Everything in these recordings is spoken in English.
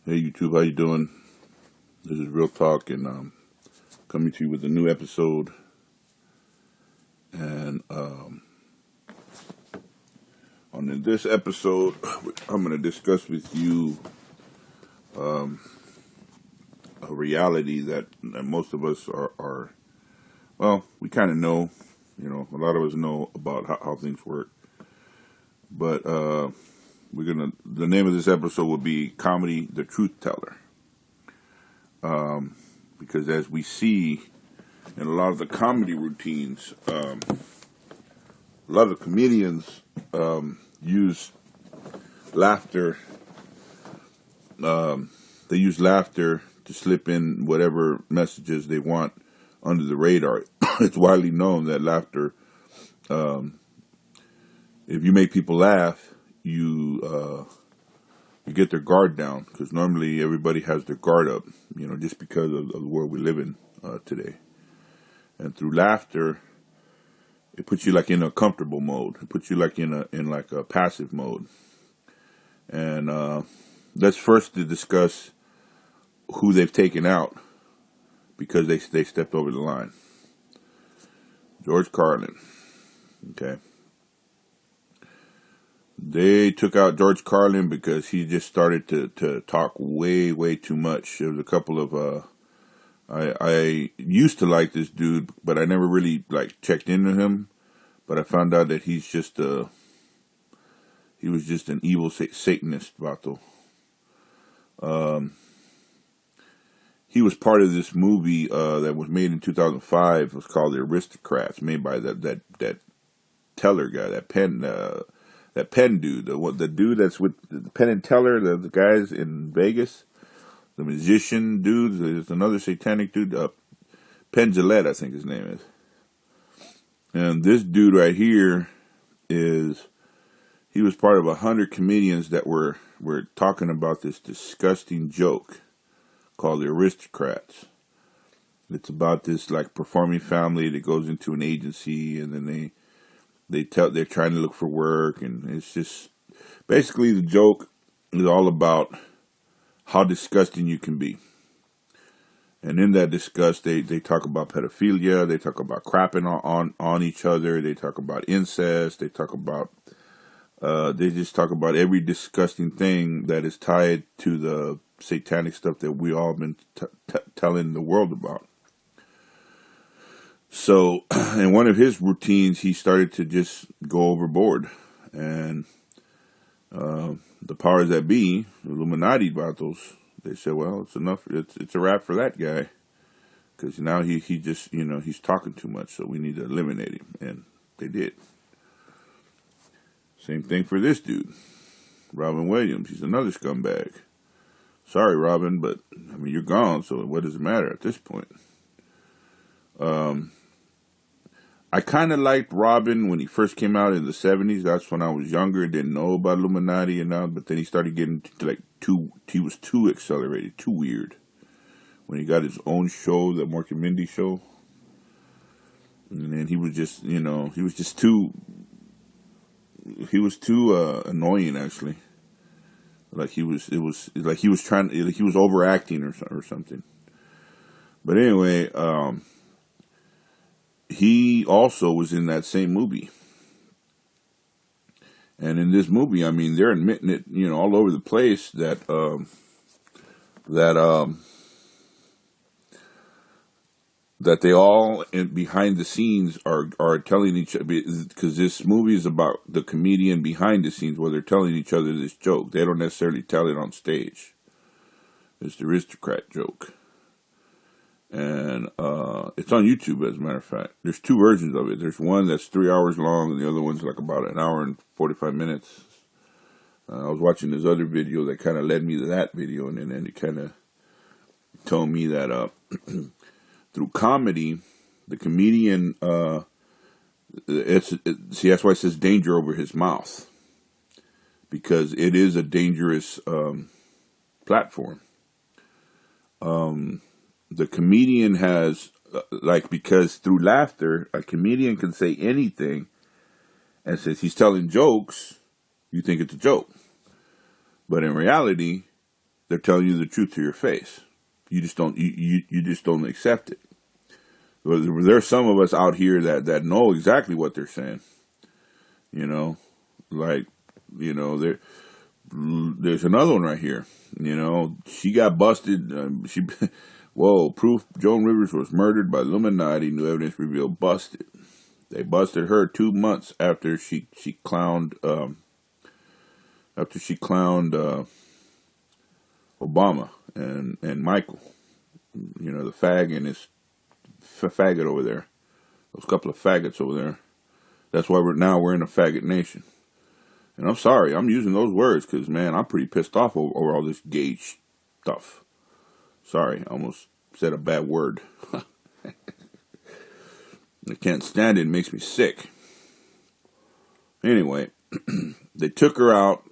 Hey YouTube, how you doing? This is Real Talk, and coming to you with a new episode. And on this episode, I'm going to discuss with you a reality that most of us are well, we kind of know. A lot of us know about how things work. But the name of this episode will be Comedy, the Truth Teller. Because as we see in a lot of the comedy routines, a lot of the comedians use laughter. They use laughter to slip in whatever messages they want under the radar. It's widely known that laughter, if you make people laugh, you get their guard down, because normally everybody has their guard up, just because of the world we live in today. And through laughter, it puts you like in a comfortable mode. It puts you like in a passive mode. And let's first discuss who they've taken out because they stepped over the line. George Carlin. Okay. They took out George Carlin because he just started to talk way too much. There was a couple of I used to like this dude, but I never really checked into him. But I found out that he was just an evil Satanist, vato. He was part of this movie that was made in 2005. It was called The Aristocrats, made by that Teller guy, that Penn dude, the dude that's with the Penn and Teller, the guys in Vegas, the magician dude. There's another satanic dude, Penn Jillette, I think his name is. And this dude right here he was part of 100 comedians that were talking about this disgusting joke called The Aristocrats. It's about this performing family that goes into an agency, and then they're trying to look for work, and it's just basically the joke is all about how disgusting you can be. And in that disgust, they talk about pedophilia, they talk about crapping on each other, they talk about incest, they just talk about every disgusting thing that is tied to the satanic stuff that we all been telling the world about. So, in one of his routines, he started to just go overboard, and the powers that be, the Illuminati battles, they said, well, it's enough. It's a wrap for that guy, because now he just he's talking too much, so we need to eliminate him, and they did. Same thing for this dude, Robin Williams. He's another scumbag. Sorry, Robin, but you're gone, so what does it matter at this point? I kind of liked Robin when he first came out in the 70s. That's when I was younger, didn't know about Illuminati and now, but then he started getting he was too accelerated, too weird. When he got his own show, the Mork and Mindy show. And then he was just, too annoying, actually. He was overacting or something. But anyway, he also was in that same movie. And in this movie, they're admitting it, all over the place that they all behind the scenes are telling each other, because this movie is about the comedian behind the scenes where they're telling each other this joke. They don't necessarily tell it on stage. It's the aristocrat joke. And it's on YouTube, as a matter of fact. There's two versions of it. There's one that's 3 hours long, and the other one's about an hour and 45 minutes. I was watching this other video that kind of led me to that video, and then it kind of told me that through comedy, the comedian, see, that's why it says danger over his mouth, because it is a dangerous platform. The comedian has, because through laughter, a comedian can say anything, and since he's telling jokes, you think it's a joke. But in reality, they're telling you the truth to your face. You just don't you just don't accept it. There's some of us out here that know exactly what they're saying. You know, like, you know, there's another one right here. You know, she got busted. Whoa, proof Joan Rivers was murdered by Illuminati. New evidence revealed. Busted. They busted her 2 months after she clowned Obama and Michael. You know, the fag and his faggot over there. Those couple of faggots over there. That's why we're in a faggot nation. And I'm sorry, I'm using those words because, man, I'm pretty pissed off over all this gay stuff. Sorry, I almost said a bad word. I can't stand it. It makes me sick. Anyway, they took her out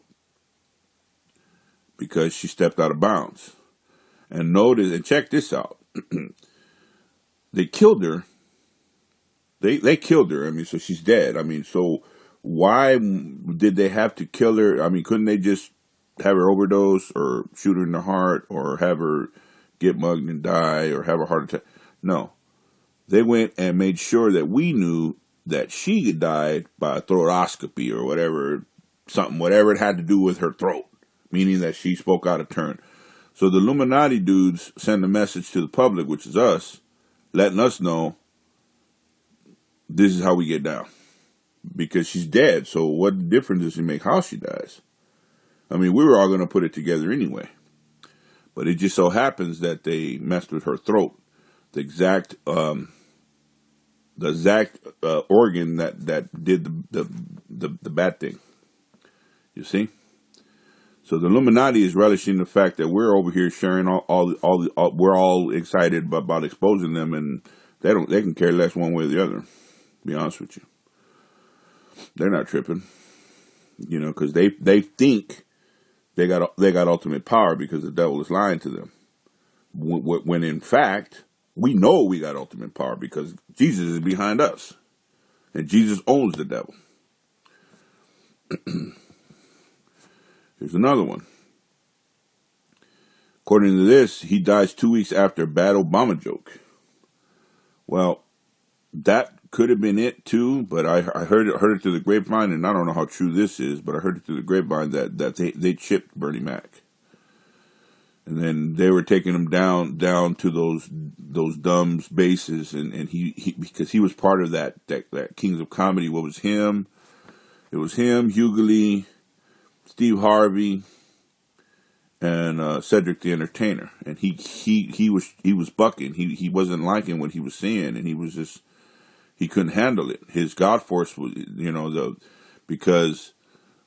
because she stepped out of bounds. And notice, and check this out. They killed her. They killed her. I mean, so she's dead. I mean, so why did they have to kill her? I mean, couldn't they just have her overdose or shoot her in the heart or have her get mugged and die or have a heart attack? No. They went and made sure that we knew that she had died by a throatoscopy or whatever it had to do with her throat, meaning that she spoke out of turn. So the Illuminati dudes send a message to the public, which is us, letting us know this is how we get down. Because she's dead, so what difference does it make how she dies? I mean, we were all going to put it together anyway. But it just so happens that they messed with her throat. The exact organ that did the bad thing. You see? So the Illuminati is relishing the fact that we're over here sharing we're all excited about exposing them, and they can care less one way or the other. To be honest with you, they're not tripping. You know, because they think they got ultimate power because the devil is lying to them. When in fact, we know we got ultimate power because Jesus is behind us. And Jesus owns the devil. Here's another one. According to this, he dies 2 weeks after a bad Obama joke. Well, that could have been it too, but I heard it through the grapevine, and I don't know how true this is, but I heard it through the grapevine that they chipped Bernie Mac. And then they were taking him down to those dumbs bases, and he because he was part of that Kings of Comedy. What was him? It was him, Hugley, Steve Harvey, and Cedric the Entertainer. And he was bucking. He wasn't liking what he was seeing, and he couldn't handle it. His God force was, because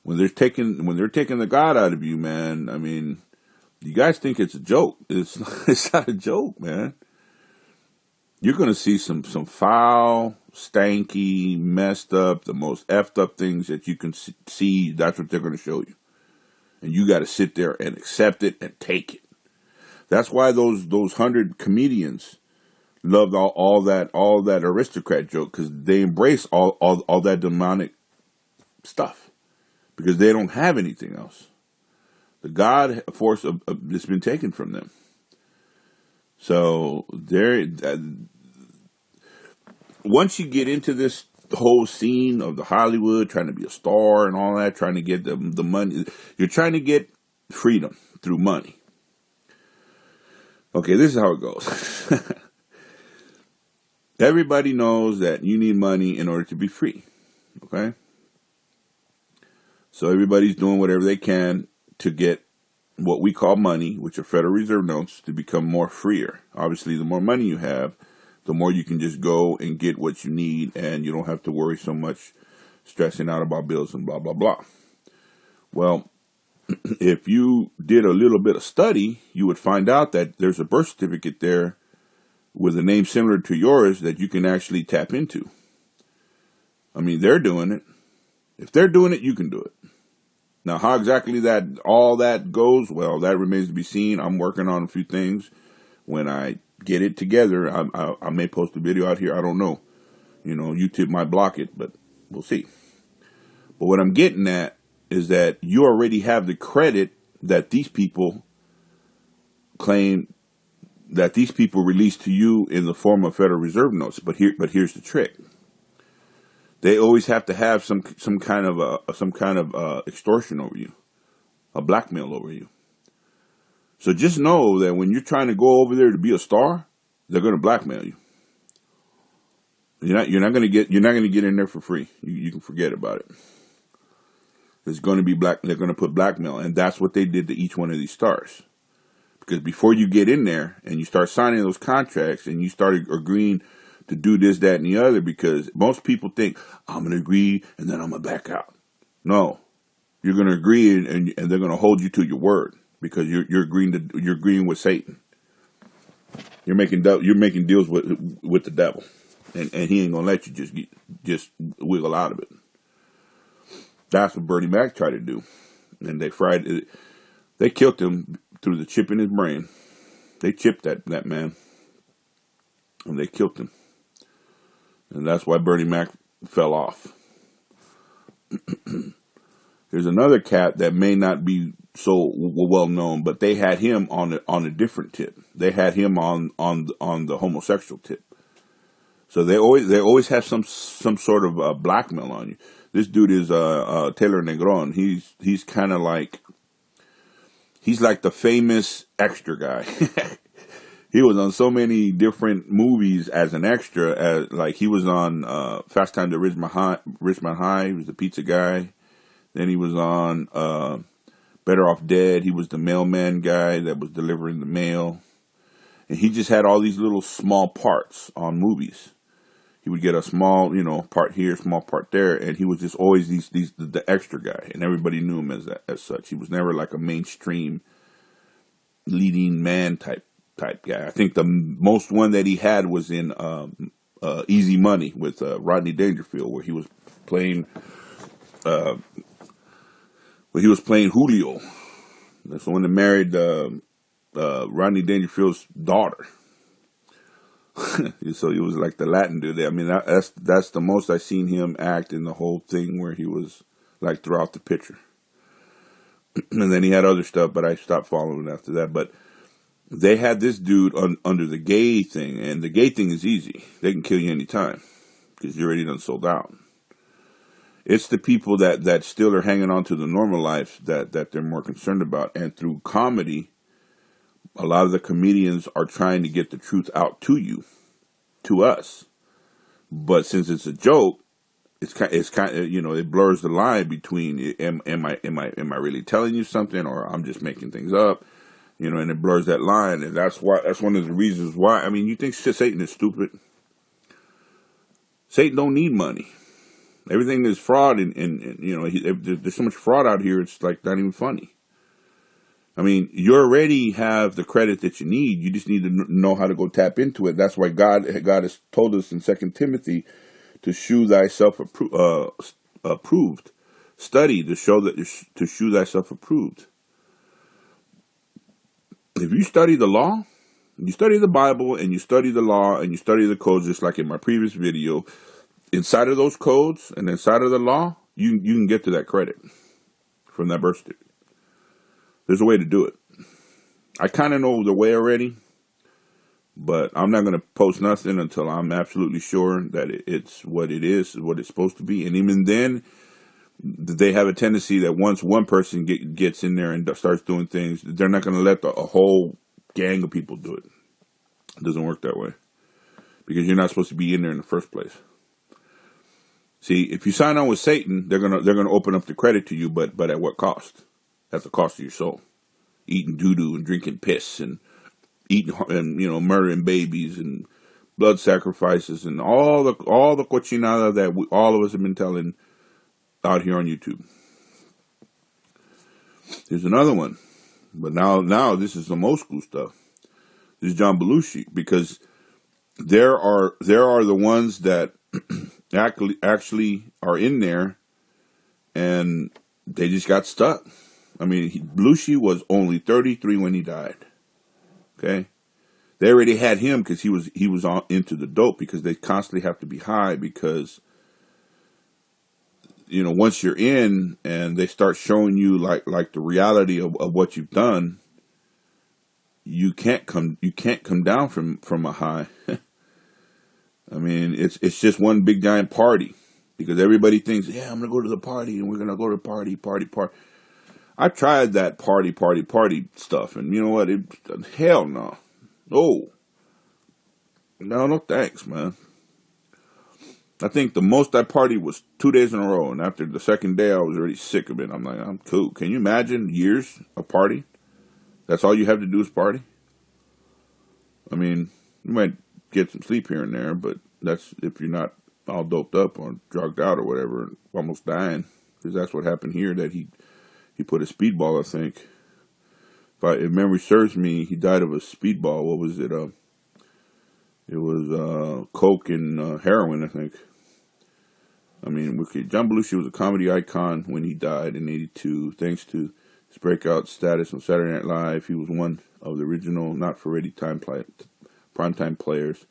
when they're taking the God out of you, man. I mean, you guys think it's a joke. It's not a joke, man. You're going to see some foul, stanky, messed up, the most effed up things that you can see. That's what they're going to show you. And you got to sit there and accept it and take it. That's why those 100 comedians loved all that aristocrat joke, because they embrace all that demonic stuff because they don't have anything else. The God force has been taken from them. So once you get into this whole scene of the Hollywood, trying to be a star and all that, trying to get the money, you're trying to get freedom through money. Okay, this is how it goes. Everybody knows that you need money in order to be free. Okay? So everybody's doing whatever they can to get what we call money, which are Federal Reserve notes, to become more freer. Obviously, the more money you have, the more you can just go and get what you need, and you don't have to worry so much stressing out about bills and blah, blah, blah. Well, if you did a little bit of study, you would find out that there's a birth certificate there with a name similar to yours that you can actually tap into. I mean, they're doing it. If they're doing it, you can do it. Now, how exactly all that goes, well, that remains to be seen. I'm working on a few things. When I get it together, I may post a video out here. I don't know. YouTube might block it, but we'll see. But what I'm getting at is that you already have the credit that these people claim that these people release to you in the form of Federal Reserve notes. But here's the trick: they always have to have some kind of extortion over you, a blackmail over you. So just know that when you're trying to go over there to be a star, they're going to blackmail you. You're not going to get in there for free. You can forget about it. There's going to be they're going to put blackmail, and that's what they did to each one of these stars. Because before you get in there and you start signing those contracts and you start agreeing to do this, that, and the other, because most people think, I'm going to agree and then I'm going to back out. No, you're going to agree and they're going to hold you to your word, because you're agreeing with Satan. You're making deals with the devil, and he ain't going to let you just wiggle out of it. That's what Bernie Mac tried to do, and they killed him through the chip in his brain. They chipped that man, and they killed him. And that's why Bernie Mac fell off. There's another cat that may not be so well known, but they had him on a different tip. They had him on the homosexual tip. So they always have some sort of blackmail on you. This dude is Taylor Negron. He's kind of like, he's like the famous extra guy. He was on so many different movies as an extra. Like he was on Fast Time to Richmond High. He was the pizza guy. Then he was on Better Off Dead. He was the mailman guy that was delivering the mail. And he just had all these little small parts on movies. He would get a small, part here, small part there, and he was just always the extra guy, and everybody knew him as such. He was never like a mainstream leading man type guy. I think the most one that he had was in Easy Money with Rodney Dangerfield, where he was playing Julio. That's the one that married Rodney Dangerfield's daughter. So he was like the Latin dude. I mean, that's the most I've seen him act in the whole thing, where he was like throughout the picture. And then he had other stuff, but I stopped following after that. But they had this dude under the gay thing, and the gay thing is easy. They can kill you anytime because you're already done sold out. It's the people that still are hanging on to the normal life that they're more concerned about. And through comedy, a lot of the comedians are trying to get the truth out to you, to us. But since it's a joke, it's kind of it blurs the line between am I really telling you something, or I'm just making things up, and it blurs that line. And that's one of the reasons why. I mean, you think Satan is stupid? Satan don't need money. Everything is fraud, and there's so much fraud out here. It's like not even funny. I mean, you already have the credit that you need. You just need to know how to go tap into it. That's why God has told us in 2 Timothy to shew thyself approved. Study to shew thyself approved. If you study the law, you study the Bible, and you study the law, and you study the codes, just like in my previous video, inside of those codes and inside of the law, you can get to that credit from that birth certificate. There's a way to do it. I kind of know the way already, but I'm not going to post nothing until I'm absolutely sure that it's what it is, what it's supposed to be. And even then, they have a tendency that once one person gets in there and starts doing things, they're not going to let a whole gang of people do it. It doesn't work that way, because you're not supposed to be in there in the first place. See, if you sign on with Satan, they're gonna open up the credit to you, but at what cost? At the cost of your soul. Eating doo-doo and drinking piss and eating and murdering babies and blood sacrifices and all the cochinada that all of us have been telling out here on YouTube. There's another one, but now this is some old school stuff. This is John Belushi, because there are the ones that actually are in there, and they just got stuck. I mean, Belushi was only 33 when he died. Okay, they already had him because he was on into the dope, because they constantly have to be high, because once you're in and they start showing you like the reality of what you've done, you can't come down from a high. I mean, it's just one big giant party because everybody thinks, yeah, I'm gonna go to the party and we're gonna go to the party. I tried that party stuff, and you know what? Hell no, no thanks, man. I think the most I partied was 2 days in a row, and after the second day, I was already sick of it. I'm like, I'm cool. Can you imagine years of party? That's all you have to do is party. I mean, you might get some sleep here and there, but that's if you're not all doped up or drugged out or whatever, and almost dying. Because that's what happened here. That he put a speedball, I think. If memory serves me, he died of a speedball. What was it? It was coke and heroin, I think. I mean, John Belushi was a comedy icon when he died in '82. Thanks to his breakout status on Saturday Night Live, he was one of the original not-for-ready primetime players,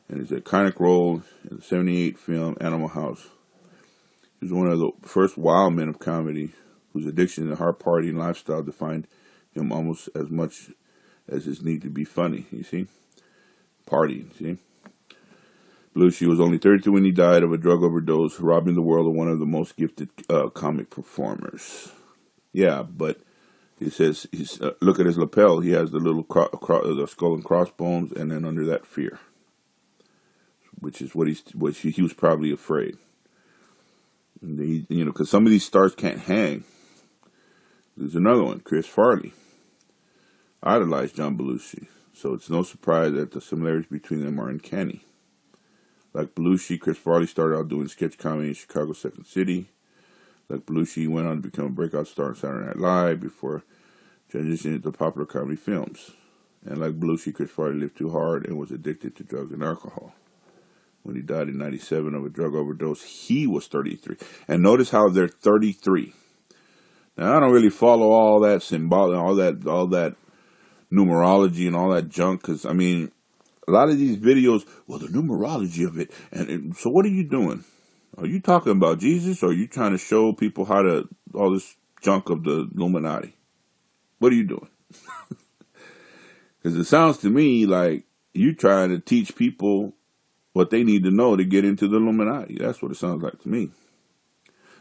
and his iconic role in the '78 film Animal House. He was one of the first wild men of comedy, whose addiction to hard partying lifestyle defined him almost as much as his need to be funny. You see, partying. See. Belushi was only 32 when he died of a drug overdose, robbing the world of one of the most gifted comic performers. Yeah, but he says, look at his lapel. He has the little the skull and crossbones, and then under that, fear, which is what he was probably afraid. And because some of these stars can't hang. There's another one, Chris Farley, idolized John Belushi, so it's no surprise that the similarities between them are uncanny. Like Belushi, Chris Farley started out doing sketch comedy in Chicago's Second City. Like Belushi, he went on to become a breakout star on Saturday Night Live before transitioning into popular comedy films. And like Belushi, Chris Farley lived too hard and was addicted to drugs and alcohol. When he died in '97 of a drug overdose, he was 33. And notice how they're 33. Now, I don't really follow all that symbolic, all that numerology and all that junk, because, I mean, a lot of these videos, well, the numerology of it, and so what are you doing? Are you talking about Jesus, or are you trying to show people all this junk of the Illuminati? What are you doing? Because it sounds to me like you trying to teach people what they need to know to get into the Illuminati. That's what it sounds like to me.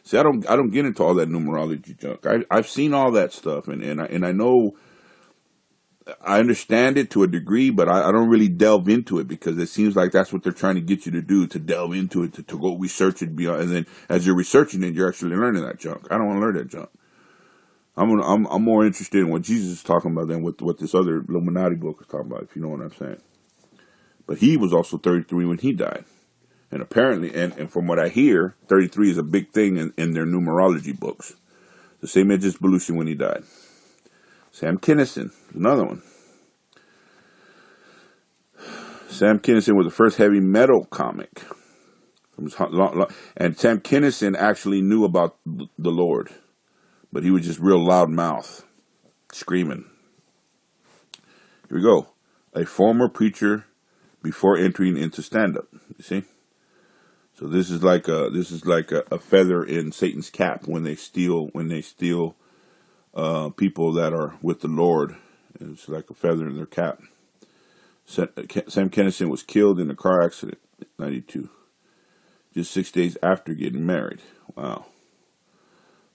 See, I don't get into all that numerology junk. I've seen all that stuff, and I know. I understand it to a degree, but I don't really delve into it because it seems like that's what they're trying to get you to do, to delve into it, to go research it beyond. And then as you're researching it, you're actually learning that junk. I don't want to learn that junk. I'm more interested in what Jesus is talking about than what this other Illuminati book is talking about, if you know what I'm saying. But he was also 33 when he died. And apparently, and from what I hear, 33 is a big thing in their numerology books. The same age as Belushi when he died. Sam Kinison, another one. Sam Kinison was the first heavy metal comic. And Sam Kinison actually knew about the Lord, but he was just real loud mouth, screaming. Here we go. A former preacher before entering into stand-up. You see? So this is like a feather in Satan's cap when they steal people that are with the Lord. It's like a feather in their cap. Sam Kinison was killed in a car accident in '92, just 6 days after getting married. Wow.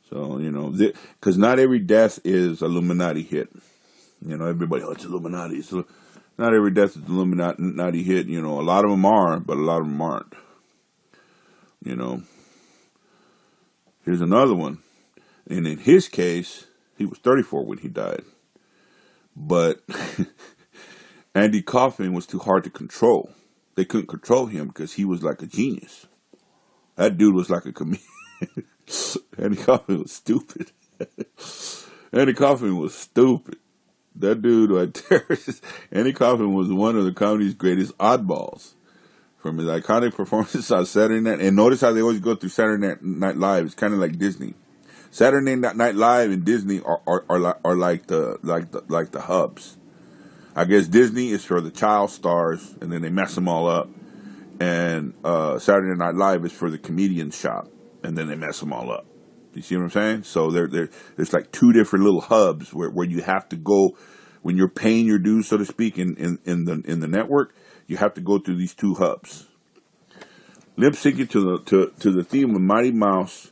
So, because not every death is Illuminati hit. Everybody, it's Illuminati. Not every death is Illuminati hit. A lot of them are, but a lot of them aren't. Here's another one. And in his case, he was 34 when he died. But Andy Kaufman was too hard to control. They couldn't control him because he was like a genius. That dude was like a comedian. Andy Kaufman was stupid. Andy Kaufman was stupid. That dude right there. Andy Kaufman was one of the comedy's greatest oddballs. From his iconic performances on Saturday Night, and notice how they always go through Saturday Night Live. It's kind of like Disney. Saturday Night Live and Disney are like the hubs. I guess Disney is for the child stars, and then they mess them all up. And Saturday Night Live is for the comedian shop, and then they mess them all up. You see what I'm saying? So there's like two different little hubs where you have to go, when you're paying your dues, so to speak, in the network, you have to go through these two hubs. Lip syncing to the theme of Mighty Mouse,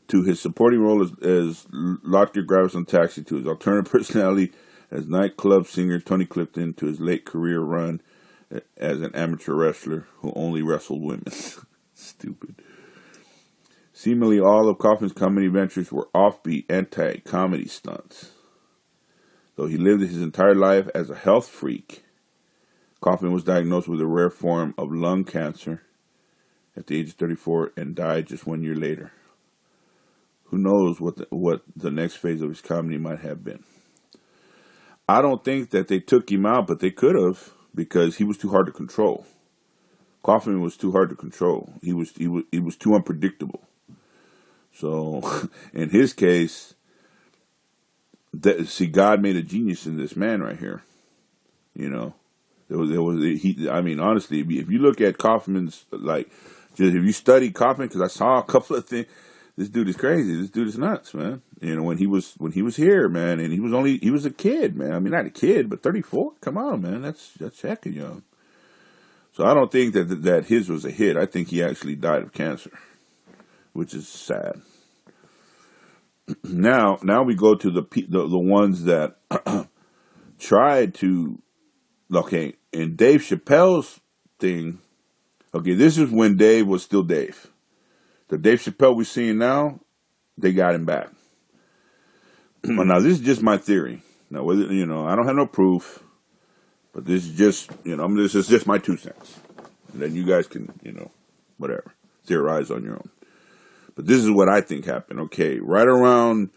to his supporting role as Lockyer Gravis on Taxi, to his alternate personality as nightclub singer Tony Clifton, to his late career run as an amateur wrestler who only wrestled women. Stupid. Seemingly all of Kaufman's comedy ventures were offbeat, anti-comedy stunts. Though he lived his entire life as a health freak, Kaufman was diagnosed with a rare form of lung cancer at the age of 34 and died just 1 year later. Who knows what the next phase of his comedy might have been. I don't think that they took him out, but they could have, because he was too hard to control. Kaufman was too hard to control. He was too unpredictable. So, in his case, God made a genius in this man right here. You know, I mean, honestly, if you look at Kaufman's, like, just if you study Kaufman, because I saw a couple of things, this dude is crazy. This dude is nuts, man. You know, when he was here, man, and he was a kid, man. I mean, not a kid, but 34. Come on, man, that's heckin' young. So I don't think that his was a hit. I think he actually died of cancer, which is sad. Now we go to the ones that tried to. Okay, in Dave Chappelle's thing. Okay, this is when Dave was still Dave. The Dave Chappelle we're seeing now, they got him back. Now, this is just my theory. Now, whether, you know, I don't have no proof, but this is just, you know, this is just my 2 cents. And then you guys can, you know, whatever, theorize on your own. But this is what I think happened. Okay, right around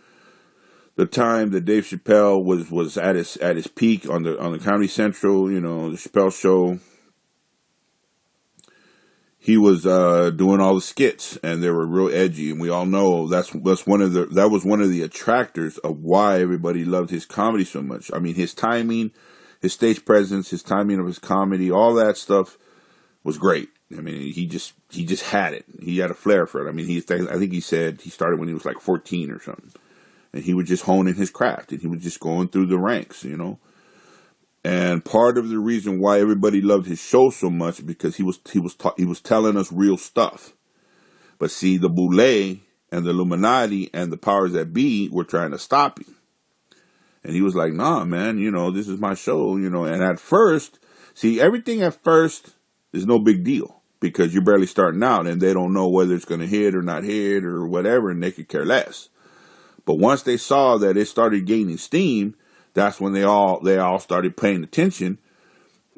the time that Dave Chappelle was at his peak on the Comedy Central, you know, the Chappelle Show, he was doing all the skits, and they were real edgy, and we all know that was one of the attractors of why everybody loved his comedy so much. I mean, his timing, his stage presence, his timing of his comedy, all that stuff was great. I mean, he just had it. He had a flair for it. I mean, I think he said he started when he was like 14 or something, and he was just honing his craft, and he was just going through the ranks, you know. And part of the reason why everybody loved his show so much because he was telling us real stuff. But see, the Boule and the Illuminati and the powers that be were trying to stop him. And he was like, nah, man, you know, this is my show, you know. And at first, see, everything at first is no big deal because you're barely starting out and they don't know whether it's going to hit or not hit or whatever, and they could care less. But once they saw that it started gaining steam, that's when they all started paying attention,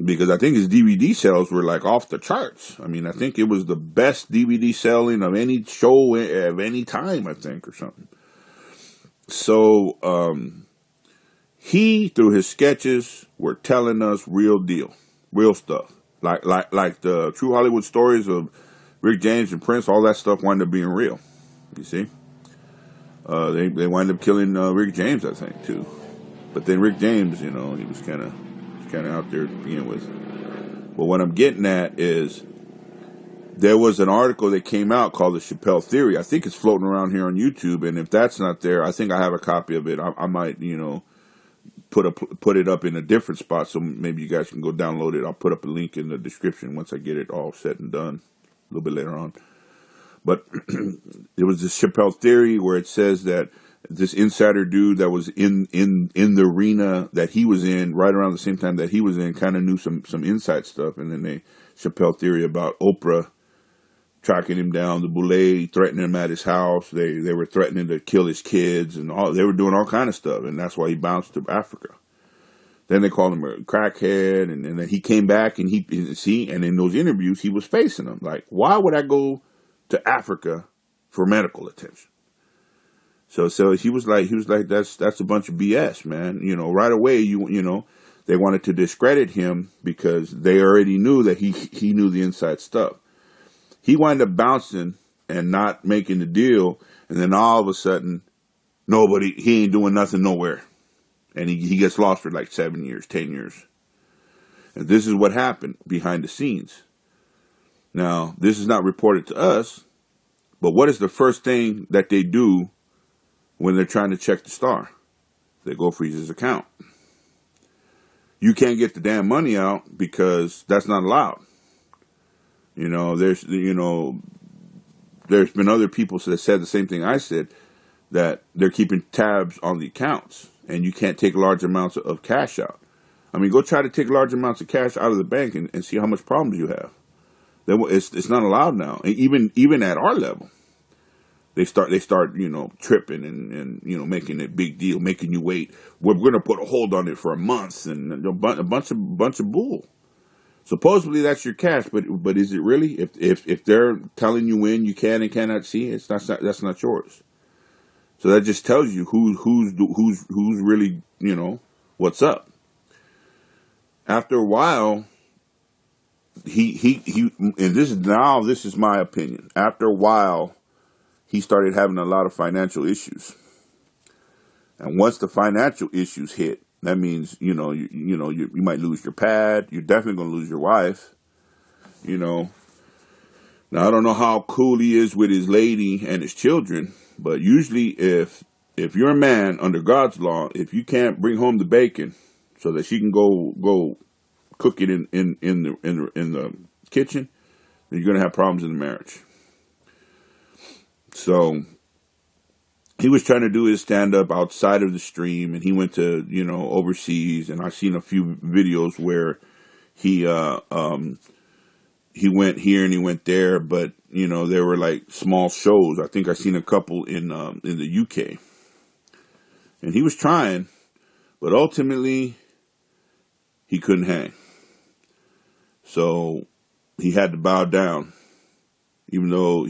because I think his DVD sales were like off the charts. I mean, I think it was the best DVD selling of any show of any time, I think, or something. So he, through his sketches, were telling us real stuff, like the true Hollywood stories of Rick James and Prince. All that stuff wound up being real. You see, they wind up killing Rick James, I think, too. But then Rick James, you know, he was kind of out there to begin with. But what I'm getting at is there was an article that came out called The Chappelle Theory. I think it's floating around here on YouTube, and if that's not there, I think I have a copy of it. I might, you know, put it up in a different spot, so maybe you guys can go download it. I'll put up a link in the description once I get it all set and done a little bit later on. But it was the Chappelle Theory where it says that this insider dude that was in the arena that he was in right around the same time that he was in kind of knew some inside stuff. And then Chappelle Theory about Oprah tracking him down, the Boule threatening him at his house. They were threatening to kill his kids and all. They were doing all kind of stuff, and that's why he bounced to Africa. Then they called him a crackhead, and then he came back and and in those interviews he was facing them like, why would I go to Africa for medical attention? So he was like that's a bunch of BS, man. You know, right away you know they wanted to discredit him because they already knew that he knew the inside stuff. He wound up bouncing and not making the deal, and then all of a sudden he ain't doing nothing nowhere, and he gets lost for like 7 years, 10 years. And this is what happened behind the scenes. Now, this is not reported to us, but what is the first thing that they do when they're trying to check the star? They go freeze his account. you can't get the damn money out because that's not allowed. There's there's been other people that said the same thing I said, that they're keeping tabs on the accounts and you can't take large amounts of cash out. I mean, go try to take large amounts of cash out of the bank and see how much problems you have. It's not allowed now. And even at our level, they start tripping and making a big deal, making you wait. We're going to put a hold on it for a month and a bunch of bull. Supposedly that's your cash, but is it really? If they're telling you when you can and cannot see, that's not yours. So that just tells you who's really what's up. After a while, he and this is my opinion. After a while, he started having a lot of financial issues, and once the financial issues hit, that means you might lose your pad. You're definitely going to lose your wife. Now I don't know how cool he is with his lady and his children, but usually if you're a man under God's law, if you can't bring home the bacon so that she can go cook it in the kitchen, then you're going to have problems in the marriage. So he was trying to do his stand-up outside of the stream, and he went to, overseas, and I've seen a few videos where he went here and he went there, but, there were like small shows. I think I seen a couple in the UK. And he was trying, but ultimately he couldn't hang. So he had to bow down, even though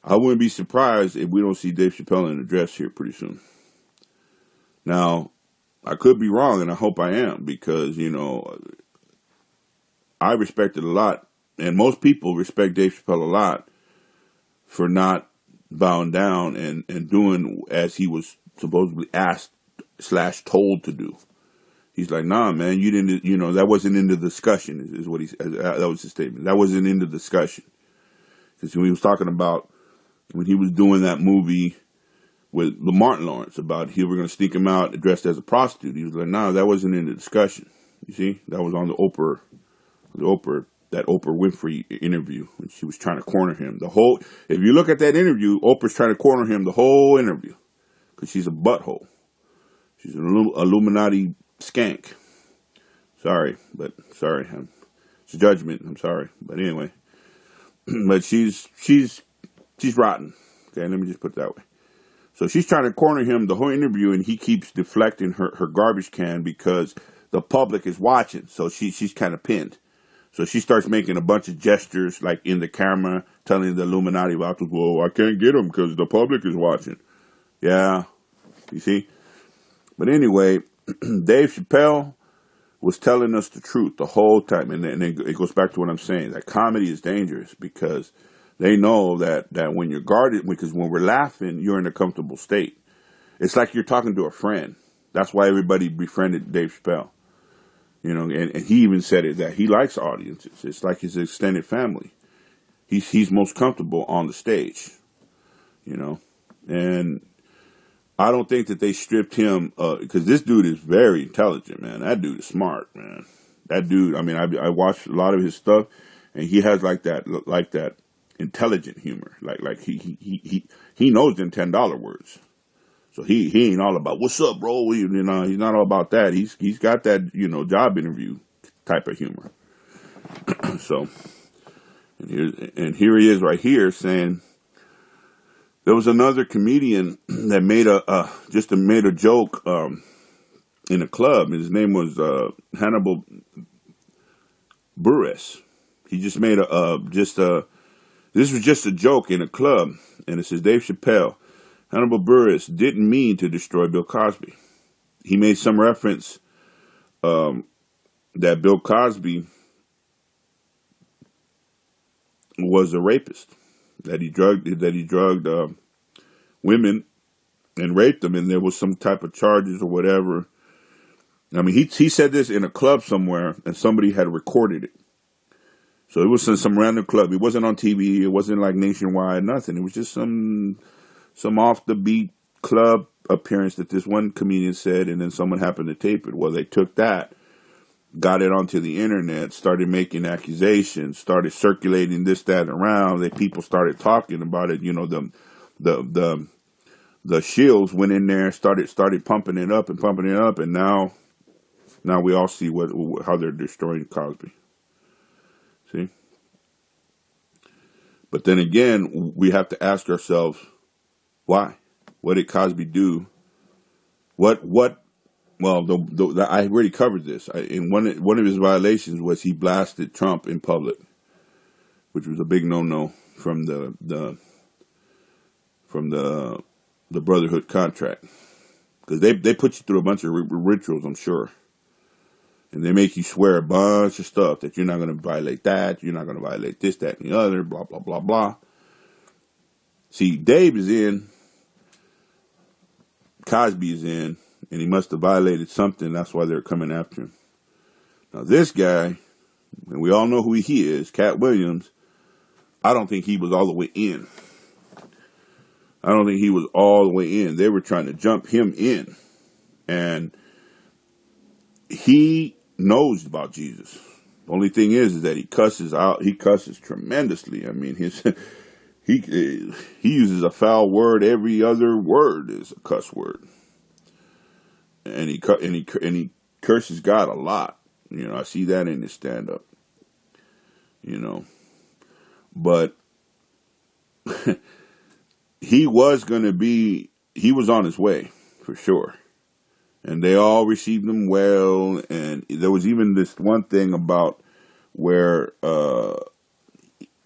I wouldn't be surprised if we don't see Dave Chappelle in a dress here pretty soon. Now, I could be wrong, and I hope I am, because, I respect it a lot, and most people respect Dave Chappelle a lot for not bowing down and doing as he was supposedly asked / told to do. He's like, nah, man, you didn't, that wasn't in the discussion, is what that was his statement. That wasn't in the discussion. Because when he was talking about, when he was doing that movie with Martin Lawrence about he were going to sneak him out dressed as a prostitute, he was like, nah, that wasn't in the discussion. You see, that was on that Oprah Winfrey interview when she was trying to corner him. If you look at that interview, Oprah's trying to corner him the whole interview because she's a butthole. She's an Illuminati skank. Sorry. It's a judgment. I'm sorry, but anyway, but she's rotten. Okay, let me just put it that way. So she's trying to corner him the whole interview, and he keeps deflecting her garbage can because the public is watching. So she's kind of pinned. So she starts making a bunch of gestures, like in the camera, telling the Illuminati about, well, I can't get him because the public is watching. Yeah, you see? But anyway, Dave Chappelle was telling us the truth the whole time. And then it goes back to what I'm saying, that comedy is dangerous because they know that when you're guarded, because when we're laughing, you're in a comfortable state. It's like you're talking to a friend. That's why everybody befriended Dave Chappelle. And he even said it, that he likes audiences. It's like his extended family. He's most comfortable on the stage, and I don't think that they stripped him, because this dude is very intelligent, man. That dude is smart, man. That dude, I mean, I watched a lot of his stuff, and he has like that intelligent humor. Like he knows them $10 words. So he ain't all about, what's up, bro? He's not all about that. He's got that, job interview type of humor. So, and here he is right here saying, there was another comedian that made a joke in a club. His name was Hannibal Buress. He just made this was just a joke in a club, and it says, Dave Chappelle, Hannibal Buress didn't mean to destroy Bill Cosby. He made some reference that Bill Cosby was a rapist, that he drugged women and raped them, and there was some type of charges or whatever. I mean, he said this in a club somewhere, and somebody had recorded it. So it was in some random club. It wasn't on TV. It wasn't like nationwide, nothing. It was just some off the beat club appearance that this one comedian said, and then someone happened to tape it. Well, they took that, got it onto the internet, started making accusations, started circulating this, that, around. That people started talking about it. You know, the shills went in there, started pumping it up, and now we all see how they're destroying Cosby. See, but then again, we have to ask ourselves, why? What did Cosby do? What? Well, I already covered this. In one of his violations was he blasted Trump in public, which was a big no-no from the Brotherhood contract, because they put you through a bunch of rituals, I'm sure, and they make you swear a bunch of stuff that you're not going to violate that, you're not going to violate this, that, and the other, blah blah blah blah. See, Dave is in, Cosby is in, and he must have violated something. That's why they're coming after him. Now this guy, and we all know who he is, Cat Williams, I don't think he was all the way in. I don't think he was all the way in. They were trying to jump him in. And he knows about Jesus. The only thing is that he cusses out. He cusses tremendously. I mean, he uses a foul word. Every other word is a cuss word. And he curses God a lot. You know, I see that in his stand-up. You know. But he was on his way, for sure. And they all received him well. And there was even this one thing about where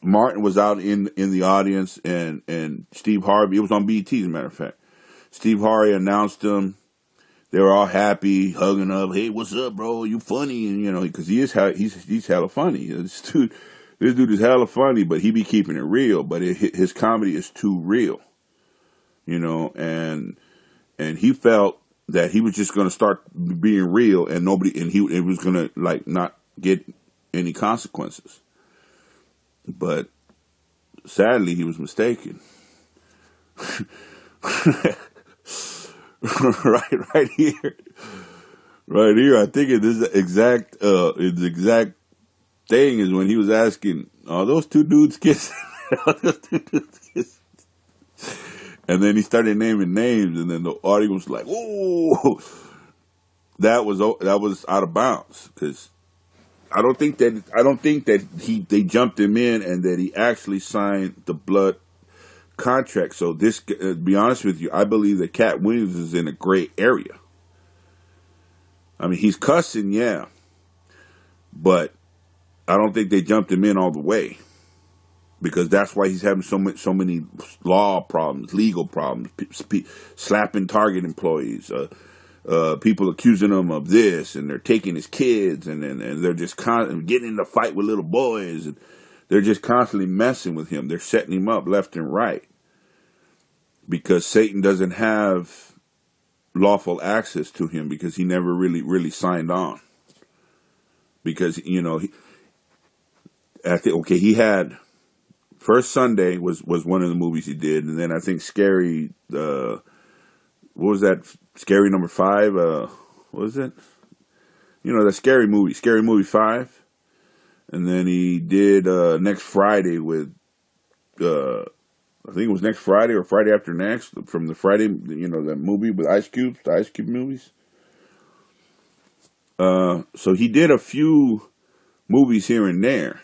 Martin was out in the audience, and Steve Harvey, it was on BET, as a matter of fact. Steve Harvey announced him. They were all happy, hugging up. Hey, what's up, bro? You funny, and you know, because he's hella funny. This dude is hella funny, but he be keeping it real. But his comedy is too real, you know. And he felt that he was just going to start being real, and it was going to like not get any consequences. But sadly, he was mistaken. right here. I think the exact thing is when he was asking, "Are those two dudes kissing?" And then he started naming names, and then the audience was like, "Whoa!" That was out of bounds, because I don't think that they jumped him in and that he actually signed the blood contract. So this, to be honest with you, I believe that Cat Williams is in a gray area. I mean, he's cussing, yeah, but I don't think they jumped him in all the way, because that's why he's having so many law problems, legal problems, slapping Target employees, people accusing him of this, and they're taking his kids, and they're just getting in a fight with little boys, and they're just constantly messing with him. They're setting him up left and right, because Satan doesn't have lawful access to him, because he never really signed on. Because, you know, he had First Sunday was one of the movies he did, and then I think Scary, what was that? Scary number 5. What was it? You know, the Scary Movie 5. And then he did Next Friday with, I think it was Next Friday or Friday After Next, from the Friday, you know, that movie with Ice Cube, the Ice Cube movies. So he did a few movies here and there,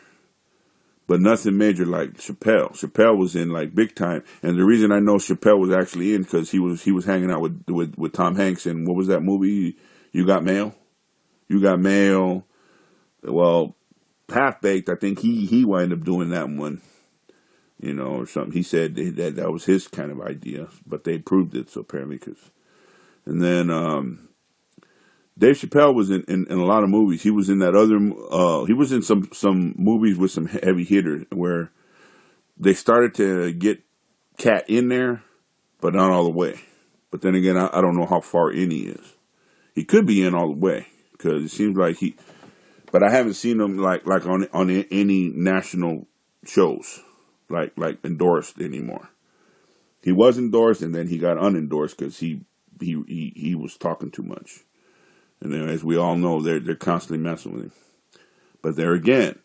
but nothing major like Chappelle. Chappelle was in like big time, and the reason I know Chappelle was actually in, because he was hanging out with Tom Hanks in, what was that movie? You Got Mail. Well, Half Baked, I think he wound up doing that one, you know, or something. He said that was his kind of idea, but they proved it, so apparently. And then Dave Chappelle was in a lot of movies. He was in that other. He was in some movies with some heavy hitters where they started to get Cat in there, but not all the way. But then again, I don't know how far in he is. He could be in all the way, because it seems like he. But I haven't seen him like on any national shows like endorsed anymore. He was endorsed, and then he got unendorsed because he he was talking too much. And then, as we all know, they're constantly messing with him. But there again,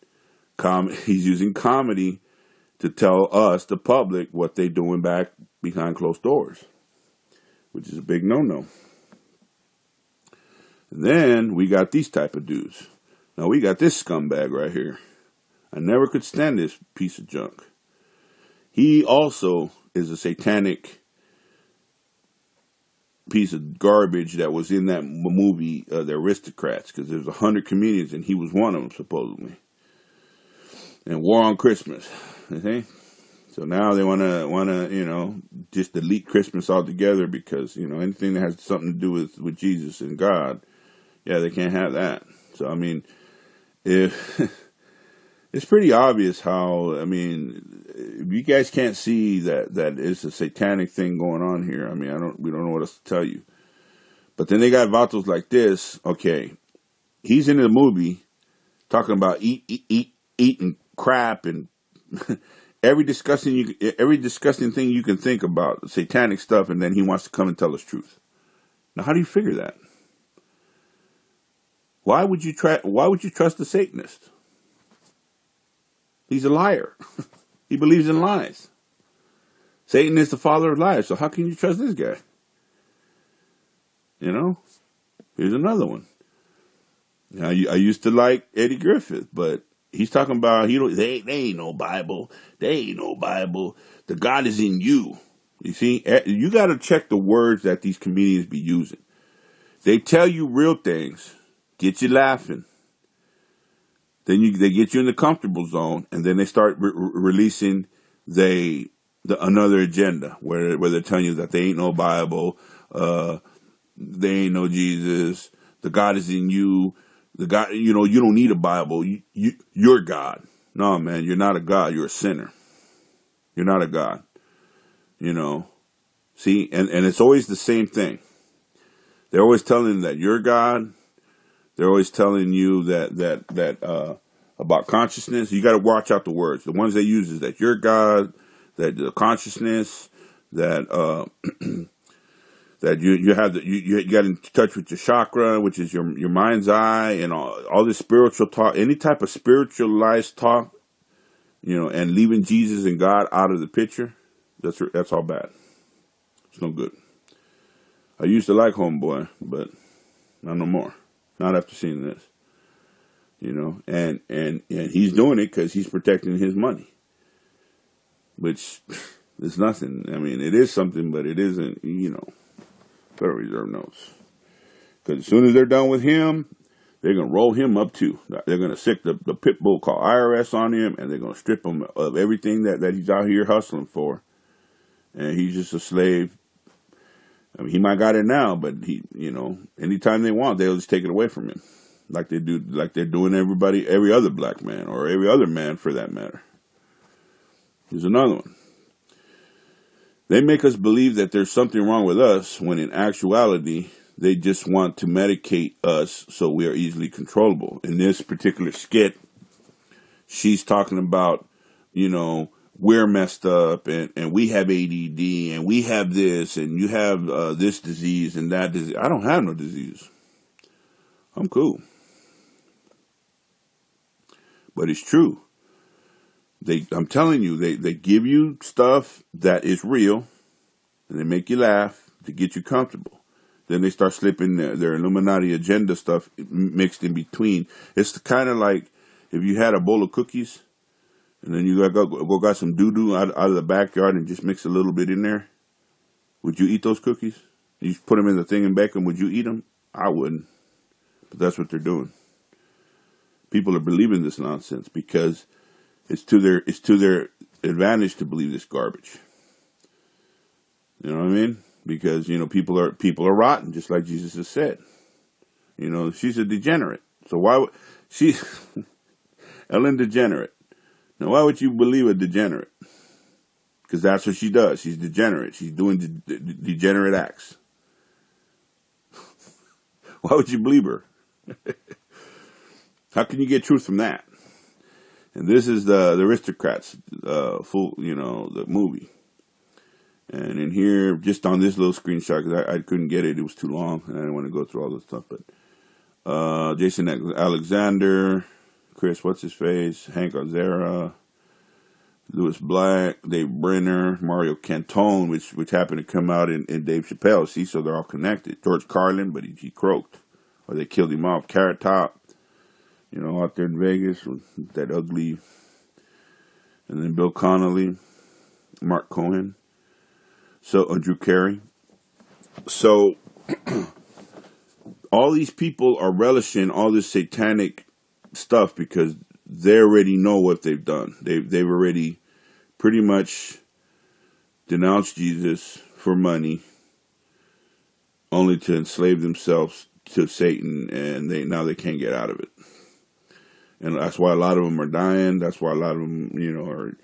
he's using comedy to tell us, the public, what they're doing back behind closed doors, which is a big no-no. And then we got these type of dudes. Now we got this scumbag right here. I never could stand this piece of junk. He also is a satanic piece of garbage that was in that movie, The Aristocrats, because there's 100 comedians and he was one of them, supposedly. And War on Christmas, okay? So now they want to, just delete Christmas altogether because, anything that has something to do with Jesus and God, yeah, they can't have that. So, I mean, if it's pretty obvious how, if you guys can't see that it's a satanic thing going on here, we don't know what else to tell you. But then they got vatos like this. Okay, he's in the movie talking about eating crap and every disgusting thing you can think about, satanic stuff, and then he wants to come and tell us truth. Now, how do you figure that? Why would you trust a Satanist? He's a liar. He believes in lies. Satan is the father of lies, so how can you trust this guy? Here's another one. Now, I used to like Eddie Griffith, but he's talking about they ain't no Bible. They ain't no Bible. The God is in you. You see, you got to check the words that these comedians be using. They tell you real things, get you laughing. Then they get you in the comfortable zone, and then they start releasing another agenda where they're telling you that they ain't no Bible, they ain't no Jesus, the God is in you, the God, you don't need a Bible, you're God. No, man, you're not a God, you're a sinner. You're not a God. See, and it's always the same thing. They're always telling them that you're God. They're always telling you that about consciousness. You got to watch out the words. The ones they use is that you're God, that the consciousness, that that you got in touch with your chakra, which is your mind's eye, and all this spiritual talk, any type of spiritualized talk, and leaving Jesus and God out of the picture. That's all bad. It's no good. I used to like Homeboy, but not no more. Not after seeing this, and he's doing it because he's protecting his money, which is nothing. It is something, but it isn't, Federal Reserve knows. Because as soon as they're done with him, they're going to roll him up too. They're going to stick the pit bull called IRS on him, and they're going to strip him of everything that he's out here hustling for. And he's just a slave. He might got it now, but anytime they want, they'll just take it away from him. Like they're doing every other black man, or every other man for that matter. Here's another one. They make us believe that there's something wrong with us, when in actuality, they just want to medicate us so we are easily controllable. In this particular skit, she's talking about, we're messed up, and we have ADD, and we have this, and you have this disease and that disease. I don't have no disease. I'm cool. But it's true. I'm telling you, they give you stuff that is real, and they make you laugh to get you comfortable. Then they start slipping their Illuminati agenda stuff mixed in between. It's kind of like if you had a bowl of cookies, and then you got some doo-doo out of the backyard and just mix a little bit in there. Would you eat those cookies? You put them in the thing and bake them. Would you eat them? I wouldn't. But that's what they're doing. People are believing this nonsense because it's to their advantage to believe this garbage. You know what I mean? Because people are rotten, just like Jesus has said. She's a degenerate. So why would she's Ellen DeGenerate? Now, why would you believe a degenerate? Because that's what she does. She's degenerate. She's doing degenerate acts. Why would you believe her? How can you get truth from that? And this is the Aristocrats, the movie. And in here, just on this little screenshot, because I couldn't get it, it was too long, and I didn't want to go through all this stuff. But Jason Alexander, Chris, what's his face, Hank Ozera, Lewis Black, Dave Brenner, Mario Cantone, which happened to come out in Dave Chappelle. See, so they're all connected. George Carlin, but he croaked, or they killed him off. Carrot Top, out there in Vegas with that ugly. And then Bill Connolly, Mark Cohen, Drew Carey. So all these people are relishing all this satanic stuff because they already know what they've done. They've already pretty much denounced Jesus for money, only to enslave themselves to Satan, and now they can't get out of it. And that's why a lot of them are dying. That's why a lot of them, are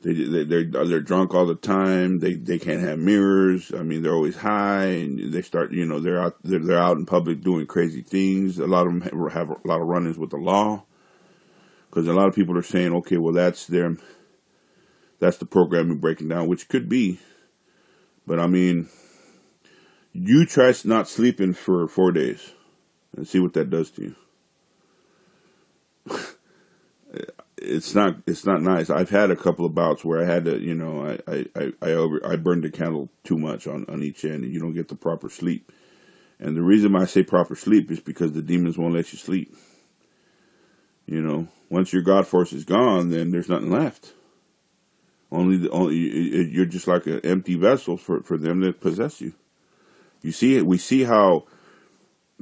they're drunk all the time. They can't have mirrors. I mean, they're always high, and they start, they're out in public doing crazy things. A lot of them have a lot of run-ins with the law, because a lot of people are saying, okay, well, that's the programming breaking down, which could be. But I mean, you try not sleeping for 4 days and see what that does to you. It's not nice. I've had a couple of bouts where I had to, I burned the candle too much on each end, and you don't get the proper sleep. And the reason why I say proper sleep is because the demons won't let you sleep. Once your God force is gone, then there's nothing left. You're just like an empty vessel for them to possess you. You see it. We see how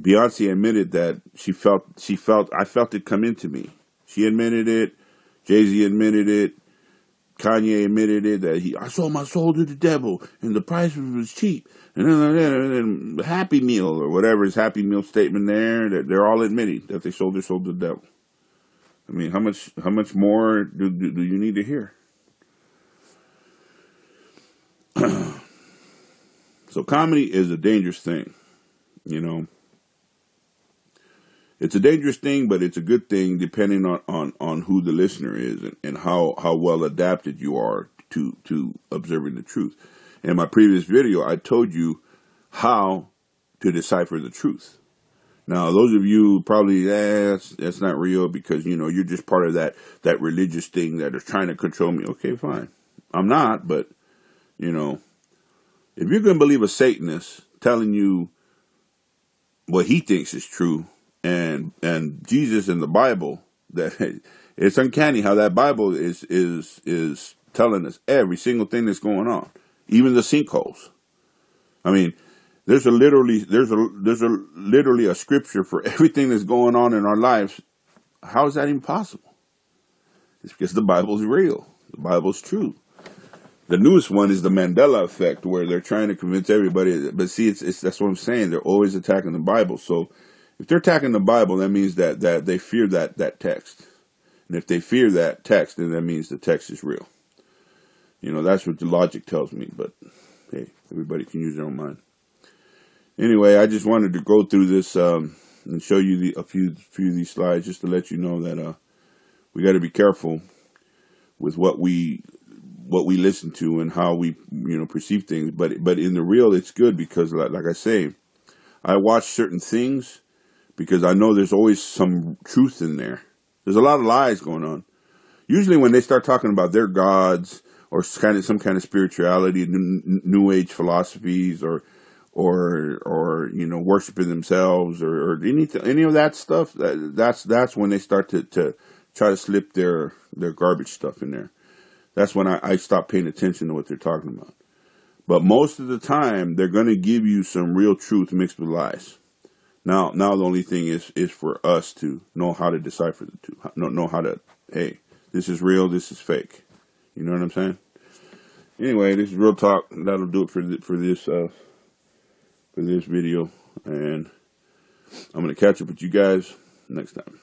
Beyonce admitted that I felt it come into me. She admitted it. Jay-Z admitted it. Kanye admitted it, that I sold my soul to the devil, and the price was cheap. And Happy Meal, or whatever his Happy Meal statement there, that they're all admitting that they sold their soul to the devil. I mean, how much more do you need to hear? So comedy is a dangerous thing, It's a dangerous thing, but it's a good thing depending on who the listener is and how well adapted you are to observing the truth. In my previous video, I told you how to decipher the truth. Now, those of you probably, that's not real because, you're just part of that religious thing that is trying to control me. Okay, fine. I'm not, but, if you're going to believe a Satanist telling you what he thinks is true, and Jesus in the Bible, that it's uncanny how that Bible is telling us every single thing that's going on, even the sinkholes. I mean, there's literally a scripture for everything that's going on in our lives. How is that even possible? It's because the Bible's real. The Bible's true. The newest one is the Mandela effect, where they're trying to convince everybody. But see, that's what I'm saying. They're always attacking the Bible. So if they're attacking the Bible, that means that they fear that text. And if they fear that text, then that means the text is real. That's what the logic tells me. But hey, everybody can use their own mind. Anyway, I just wanted to go through this and show you a few of these slides just to let you know that we got to be careful with what we listen to and how we perceive things. But in the real, it's good because like I say, I watch certain things because I know there's always some truth in there. There's a lot of lies going on. Usually when they start talking about their gods or some kind of spirituality, new age philosophies, or worshiping themselves or any of that stuff, that's when they start to try to slip their garbage stuff in there. That's when I stop paying attention to what they're talking about. But most of the time, they're going to give you some real truth mixed with lies. Now the only thing is for us to know how to decipher the two. Know how to, hey, this is real, this is fake. You know what I'm saying? Anyway, this is Real Talk. That'll do it for this video. And I'm going to catch up with you guys next time.